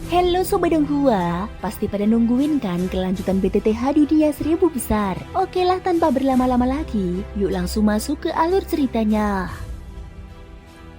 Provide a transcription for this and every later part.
Halo Sobat Donghua, pasti pada nungguin kan kelanjutan BTTH Dunia Seribu Besar. Oke lah, tanpa berlama-lama lagi, yuk langsung masuk ke alur ceritanya.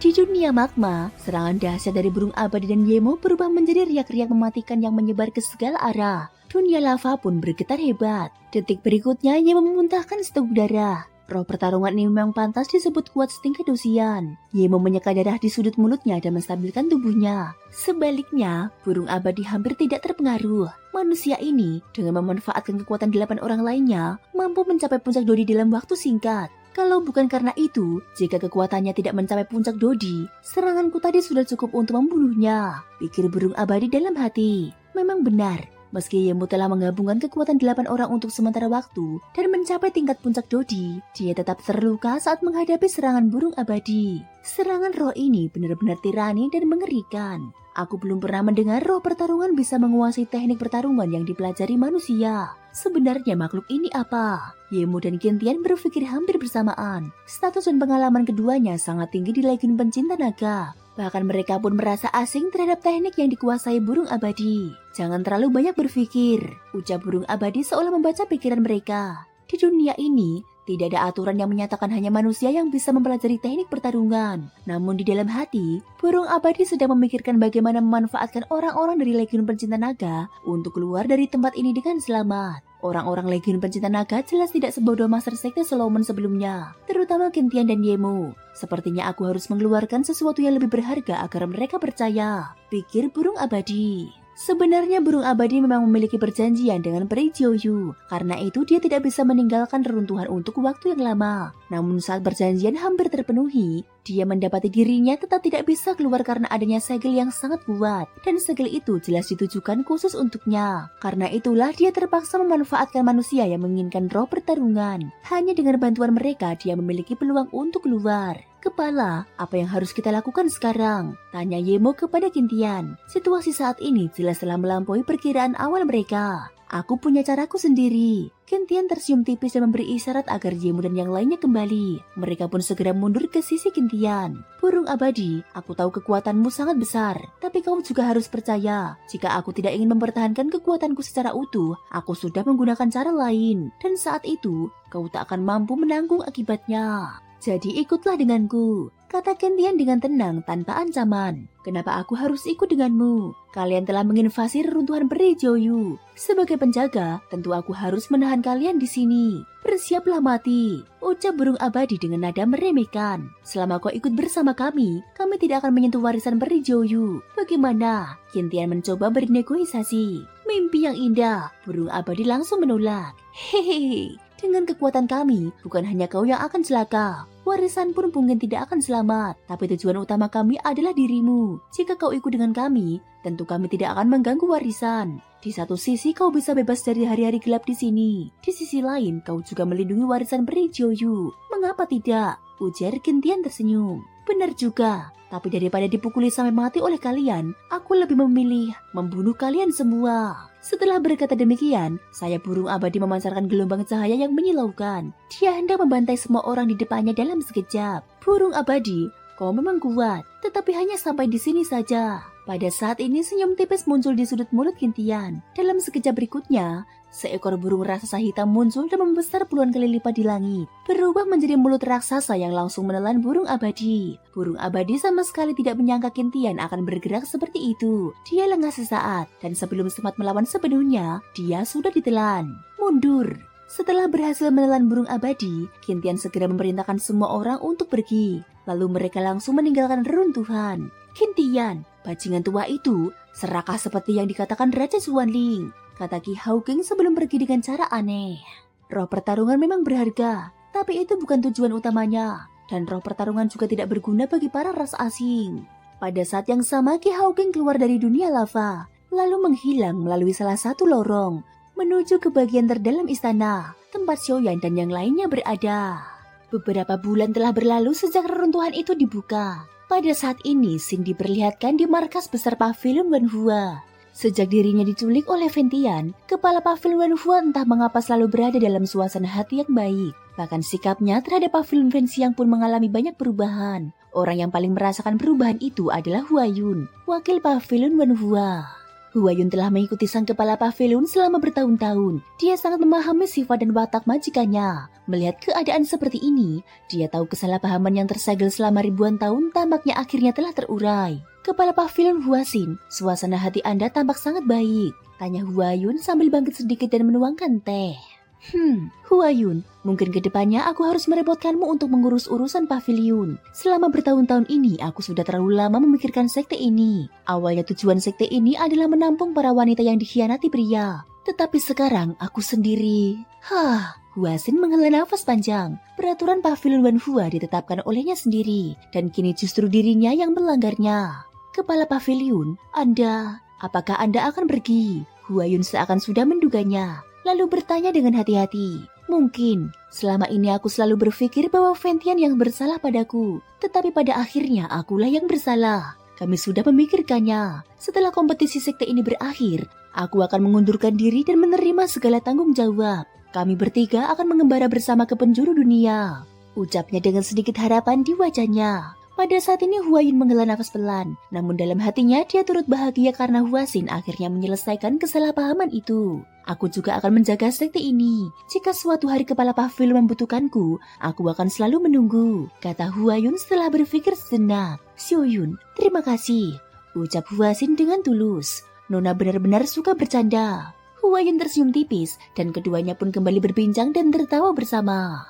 Di dunia magma, serangan dahsyat dari burung abadi dan Yemo berubah menjadi riak-riak mematikan yang menyebar ke segala arah. Dunia lava pun bergetar hebat. Detik berikutnya Yemo memuntahkan seteguk darah. Roh pertarungan ini memang pantas disebut kuat setingkat usian. Yemo menyeka darah di sudut mulutnya dan menstabilkan tubuhnya. Sebaliknya, burung abadi hampir tidak terpengaruh. Manusia ini, dengan memanfaatkan kekuatan 8 orang lainnya, mampu mencapai puncak Dodi dalam waktu singkat. Kalau bukan karena itu, jika kekuatannya tidak mencapai puncak Dodi, seranganku tadi sudah cukup untuk membunuhnya, pikir burung abadi dalam hati. Memang benar. Meski Yemo telah menggabungkan kekuatan 8 orang untuk sementara waktu dan mencapai tingkat puncak Dodi, dia tetap terluka saat menghadapi serangan burung abadi. Serangan roh ini benar-benar tirani dan mengerikan. Aku belum pernah mendengar roh pertarungan bisa menguasai teknik pertarungan yang dipelajari manusia. Sebenarnya makhluk ini apa? Yemo dan Gentian berpikir hampir bersamaan. Status dan pengalaman keduanya sangat tinggi di Legiun Pencinta Naga. Bahkan mereka pun merasa asing terhadap teknik yang dikuasai burung abadi. Jangan terlalu banyak berpikir, ucap burung abadi seolah membaca pikiran mereka. Di dunia ini, tidak ada aturan yang menyatakan hanya manusia yang bisa mempelajari teknik pertarungan. Namun di dalam hati, burung abadi sedang memikirkan bagaimana memanfaatkan orang-orang dari Legiun Pencinta Naga untuk keluar dari tempat ini dengan selamat. Orang-orang Legiun Pencinta Naga jelas tidak sebodoh Master Sekte Solomon sebelumnya, terutama Gentian dan Yemo. Sepertinya aku harus mengeluarkan sesuatu yang lebih berharga agar mereka percaya, pikir burung abadi. Sebenarnya burung abadi memang memiliki perjanjian dengan peri Jiuyu. Karena itu dia tidak bisa meninggalkan reruntuhan untuk waktu yang lama. Namun saat perjanjian hampir terpenuhi, dia mendapati dirinya tetap tidak bisa keluar karena adanya segel yang sangat kuat. Dan segel itu jelas ditujukan khusus untuknya. Karena itulah dia terpaksa memanfaatkan manusia yang menginginkan roh pertarungan. Hanya dengan bantuan mereka dia memiliki peluang untuk keluar. Kepala, apa yang harus kita lakukan sekarang? Tanya Yemo kepada Gentian. Situasi saat ini jelas telah melampaui perkiraan awal mereka. Aku punya caraku sendiri. Gentian tersenyum tipis dan memberi isyarat agar Yemo dan yang lainnya kembali. Mereka pun segera mundur ke sisi Gentian. Burung abadi, aku tahu kekuatanmu sangat besar. Tapi kau juga harus percaya, jika aku tidak ingin mempertahankan kekuatanku secara utuh, aku sudah menggunakan cara lain. Dan saat itu, kau tak akan mampu menanggung akibatnya. Jadi ikutlah denganku, kata Gentian dengan tenang tanpa ancaman. Kenapa aku harus ikut denganmu? Kalian telah menginvasi reruntuhan peri Jiuyu. Sebagai penjaga, tentu aku harus menahan kalian di sini. Bersiaplah mati, ucap burung abadi dengan nada meremehkan. Selama kau ikut bersama kami tidak akan menyentuh warisan peri Jiuyu. Bagaimana? Gentian mencoba bernegosiasi. Mimpi yang indah, burung abadi langsung menolak. Hehehe. Dengan kekuatan kami, bukan hanya kau yang akan celaka. Warisan pun mungkin tidak akan selamat. Tapi tujuan utama kami adalah dirimu. Jika kau ikut dengan kami, tentu kami tidak akan mengganggu warisan. Di satu sisi kau bisa bebas dari hari-hari gelap di sini. Di sisi lain, kau juga melindungi warisan peri Jiuyu. Mengapa tidak? Ujar Gentian tersenyum. Benar juga. Tapi daripada dipukuli sampai mati oleh kalian, aku lebih memilih membunuh kalian semua. Setelah berkata demikian, sayap burung abadi memancarkan gelombang cahaya yang menyilaukan. Dia hendak membantai semua orang di depannya dalam sekejap. Burung abadi, kau memang kuat, tetapi hanya sampai di sini saja. Pada saat ini senyum tipis muncul di sudut mulut Gentian. Dalam sekejap berikutnya, seekor burung raksasa hitam muncul dan membesar puluhan kali lipat di langit. Berubah menjadi mulut raksasa yang langsung menelan burung abadi. Burung abadi sama sekali tidak menyangka Gentian akan bergerak seperti itu. Dia lengah sesaat, dan sebelum sempat melawan sepenuhnya, dia sudah ditelan. Mundur. Setelah berhasil menelan burung abadi, Gentian segera memerintahkan semua orang untuk pergi. Lalu mereka langsung meninggalkan reruntuhan. Gentian, bajingan tua itu serakah seperti yang dikatakan Raja Xuanling, kata Ki Hawking sebelum pergi dengan cara aneh. Roh pertarungan memang berharga, tapi itu bukan tujuan utamanya. Dan roh pertarungan juga tidak berguna bagi para ras asing. Pada saat yang sama Ki Hawking keluar dari dunia lava, lalu menghilang melalui salah satu lorong, menuju ke bagian terdalam istana, tempat Xiaoyan dan yang lainnya berada. Beberapa bulan telah berlalu sejak reruntuhan itu dibuka. Pada saat ini, Xin diperlihatkan di markas besar Pavilion Wenhua. Sejak dirinya diculik oleh Ventian, kepala Pavilion Wenhua entah mengapa selalu berada dalam suasana hati yang baik. Bahkan sikapnya terhadap Pavilion Wenxiang pun mengalami banyak perubahan. Orang yang paling merasakan perubahan itu adalah Hua Yun, wakil Pavilion Wenhua. Huayun telah mengikuti sang kepala pavilion selama bertahun-tahun. Dia sangat memahami sifat dan watak majikannya. Melihat keadaan seperti ini, dia tahu kesalahpahaman yang tersegel selama ribuan tahun tampaknya akhirnya telah terurai. Kepala pavilion Huaxin, suasana hati Anda tampak sangat baik, tanya Huayun sambil bangkit sedikit dan menuangkan teh. Huayun, mungkin kedepannya aku harus merepotkanmu untuk mengurus urusan pavilion. Selama bertahun-tahun ini, aku sudah terlalu lama memikirkan sekte ini. Awalnya tujuan sekte ini adalah menampung para wanita yang dikhianati pria. Tetapi sekarang, aku sendiri. Huaxin menghela nafas panjang. Peraturan pavilion Wanhua ditetapkan olehnya sendiri, dan kini justru dirinya yang melanggarnya. Kepala pavilion, apakah Anda akan pergi? Huayun seakan sudah menduganya. Lalu bertanya dengan hati-hati. Mungkin, selama ini aku selalu berpikir bahwa Ventian yang bersalah padaku. Tetapi pada akhirnya akulah yang bersalah. Kami sudah memikirkannya. Setelah kompetisi sekte ini berakhir, aku akan mengundurkan diri dan menerima segala tanggung jawab. Kami bertiga akan mengembara bersama ke penjuru dunia. Ucapnya dengan sedikit harapan di wajahnya. Pada saat ini Huayun menghela nafas pelan, namun dalam hatinya dia turut bahagia karena Huaxin akhirnya menyelesaikan kesalahpahaman itu. Aku juga akan menjaga sekte ini. Jika suatu hari kepala pavilion membutuhkanku, aku akan selalu menunggu, kata Huayun setelah berpikir sejenak. Xiaoyun, terima kasih, ucap Huaxin dengan tulus. Nona benar-benar suka bercanda. Huayun tersenyum tipis dan keduanya pun kembali berbincang dan tertawa bersama.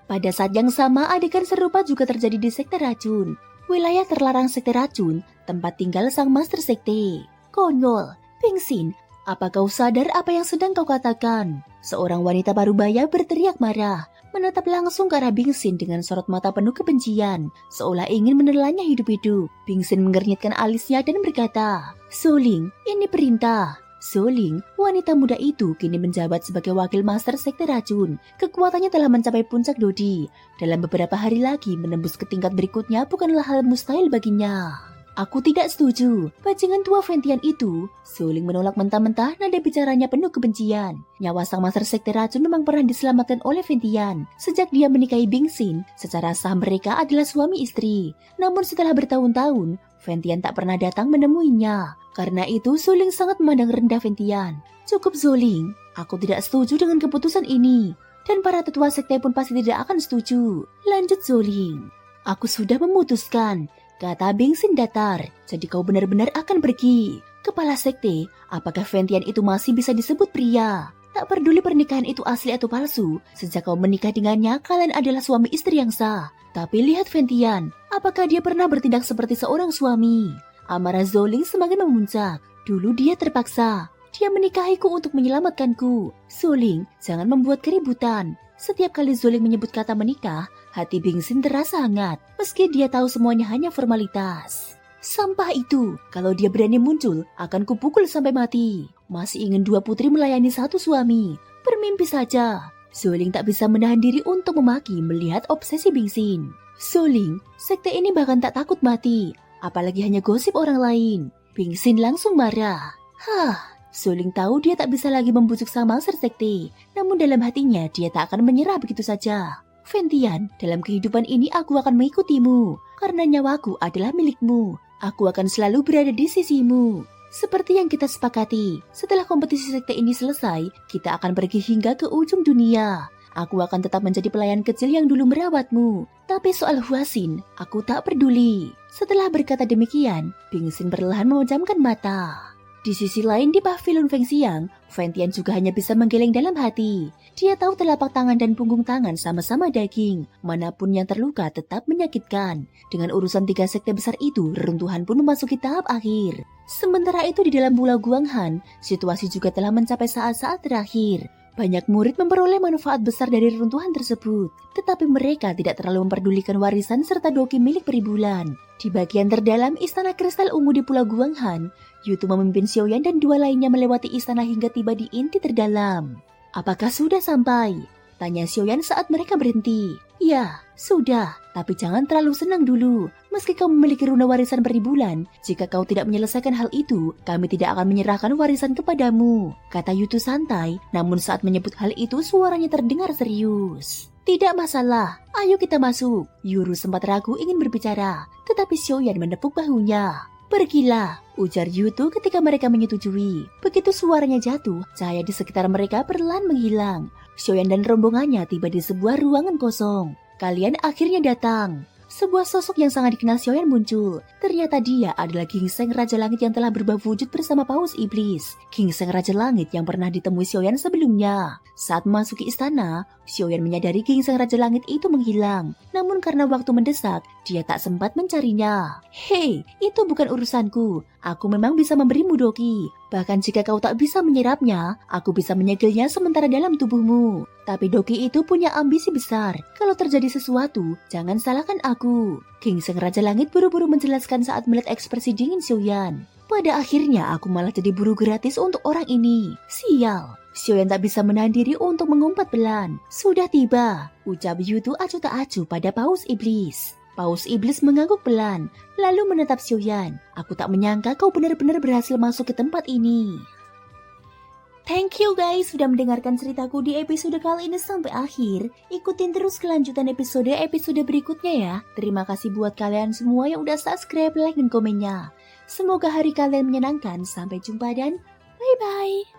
Pada saat yang sama, adegan serupa juga terjadi di sekte racun. Wilayah terlarang sekte racun, tempat tinggal sang master sekte. Konyol, Bingxin, apa kau sadar apa yang sedang kau katakan? Seorang wanita parubaya berteriak marah, menatap langsung ke arah Bingxin dengan sorot mata penuh kebencian, seolah ingin menelannya hidup-hidup. Bingxin mengernyitkan alisnya dan berkata, Soling, ini perintah. Soling, wanita muda itu kini menjabat sebagai wakil master sekte racun. Kekuatannya telah mencapai puncak dodi. Dalam beberapa hari lagi menembus ke tingkat berikutnya bukanlah hal mustahil baginya. Aku tidak setuju. Bajingan tua Ventian itu. Soling menolak mentah-mentah, nada bicaranya penuh kebencian. Nyawa sang master sekte racun memang pernah diselamatkan oleh Ventian. Sejak dia menikahi Bingxin, secara sah mereka adalah suami istri. Namun setelah bertahun-tahun, Ventian tak pernah datang menemuinya. Karena itu, Soling sangat memandang rendah Ventian. Cukup Soling, aku tidak setuju dengan keputusan ini. Dan para tetua sekte pun pasti tidak akan setuju. Lanjut Soling. Aku sudah memutuskan, kata Bingxin datar. Jadi kau benar-benar akan pergi. Kepala sekte, apakah Ventian itu masih bisa disebut pria? Tak peduli pernikahan itu asli atau palsu, sejak kau menikah dengannya, kalian adalah suami istri yang sah. Tapi lihat Ventian, apakah dia pernah bertindak seperti seorang suami? Amarah Soling semakin memuncak. Dulu dia terpaksa. Dia menikahiku untuk menyelamatkanku. Soling, jangan membuat keributan. Setiap kali Soling menyebut kata menikah, hati Bingxin terasa hangat. Meski dia tahu semuanya hanya formalitas. Sampah itu, kalau dia berani muncul, akan kupukul sampai mati. Masih ingin dua putri melayani satu suami. Bermimpi saja. Soling tak bisa menahan diri untuk memaki melihat obsesi Bingxin. Soling, sekte ini bahkan tak takut mati. Apalagi hanya gosip orang lain. Bingxin langsung marah. Soling tahu dia tak bisa lagi membujuk sang master sekte. Namun dalam hatinya dia tak akan menyerah begitu saja. Ventian, dalam kehidupan ini aku akan mengikutimu. Karena nyawaku adalah milikmu. Aku akan selalu berada di sisimu. Seperti yang kita sepakati, setelah kompetisi sekte ini selesai, kita akan pergi hingga ke ujung dunia. Aku akan tetap menjadi pelayan kecil yang dulu merawatmu. Tapi soal Huaxin, aku tak peduli. Setelah berkata demikian, Bingxin perlahan memejamkan mata. Di sisi lain di pavilion Fengxiang, Ventian juga hanya bisa menggeleng dalam hati. Dia tahu telapak tangan dan punggung tangan sama-sama daging. Manapun yang terluka tetap menyakitkan. Dengan urusan 3 sekte besar itu, reruntuhan pun memasuki tahap akhir. Sementara itu di dalam Pulau Guanghan, situasi juga telah mencapai saat-saat terakhir. Banyak murid memperoleh manfaat besar dari reruntuhan tersebut, tetapi mereka tidak terlalu memperdulikan warisan serta doki milik peribulan. Di bagian terdalam Istana Kristal Ungu di Pulau Guanghan, Yutu memimpin Xiaoyan dan 2 lainnya melewati istana hingga tiba di inti terdalam. Apakah sudah sampai? Tanya Xiaoyan saat mereka berhenti. Ya, sudah, tapi jangan terlalu senang dulu. Meski kau memiliki runa warisan peribulan, jika kau tidak menyelesaikan hal itu, kami tidak akan menyerahkan warisan kepadamu, kata Yutu santai, namun saat menyebut hal itu suaranya terdengar serius. Tidak masalah, ayo kita masuk. Yuru sempat ragu ingin berbicara, tetapi Xiaoyan menepuk bahunya. Pergilah, ujar Yutu ketika mereka menyetujui. Begitu suaranya jatuh, cahaya di sekitar mereka perlahan menghilang. Xiaoyan dan rombongannya tiba di sebuah ruangan kosong. Kalian akhirnya datang. Sebuah sosok yang sangat dikenal Xiaoyan muncul. Ternyata dia adalah Ginseng Raja Langit yang telah berubah wujud bersama Paus Iblis. Ginseng Raja Langit yang pernah ditemui Xiaoyan sebelumnya. Saat memasuki istana, Xiaoyan menyadari Ginseng Raja Langit itu menghilang. Namun karena waktu mendesak, dia tak sempat mencarinya. Hei, itu bukan urusanku. Aku memang bisa memberimu doki. Bahkan jika kau tak bisa menyerapnya, aku bisa menyegelnya sementara dalam tubuhmu. Tapi doki itu punya ambisi besar. Kalau terjadi sesuatu, jangan salahkan aku. Ginseng Raja Langit buru-buru menjelaskan saat melihat ekspresi dingin Xiaoyan. Pada akhirnya aku malah jadi buruh gratis untuk orang ini. Sial. Xiaoyan tak bisa menahan diri untuk mengumpat pelan. Sudah tiba, ucap Yutu acuh tak acuh pada Paus Iblis. Paus Iblis mengangguk pelan, lalu menatap Xiaoyan. Aku tak menyangka kau benar-benar berhasil masuk ke tempat ini. Thank you guys sudah mendengarkan ceritaku di episode kali ini sampai akhir. Ikutin terus kelanjutan episode berikutnya ya. Terima kasih buat kalian semua yang udah subscribe, like, dan komennya. Semoga hari kalian menyenangkan. Sampai jumpa dan bye-bye.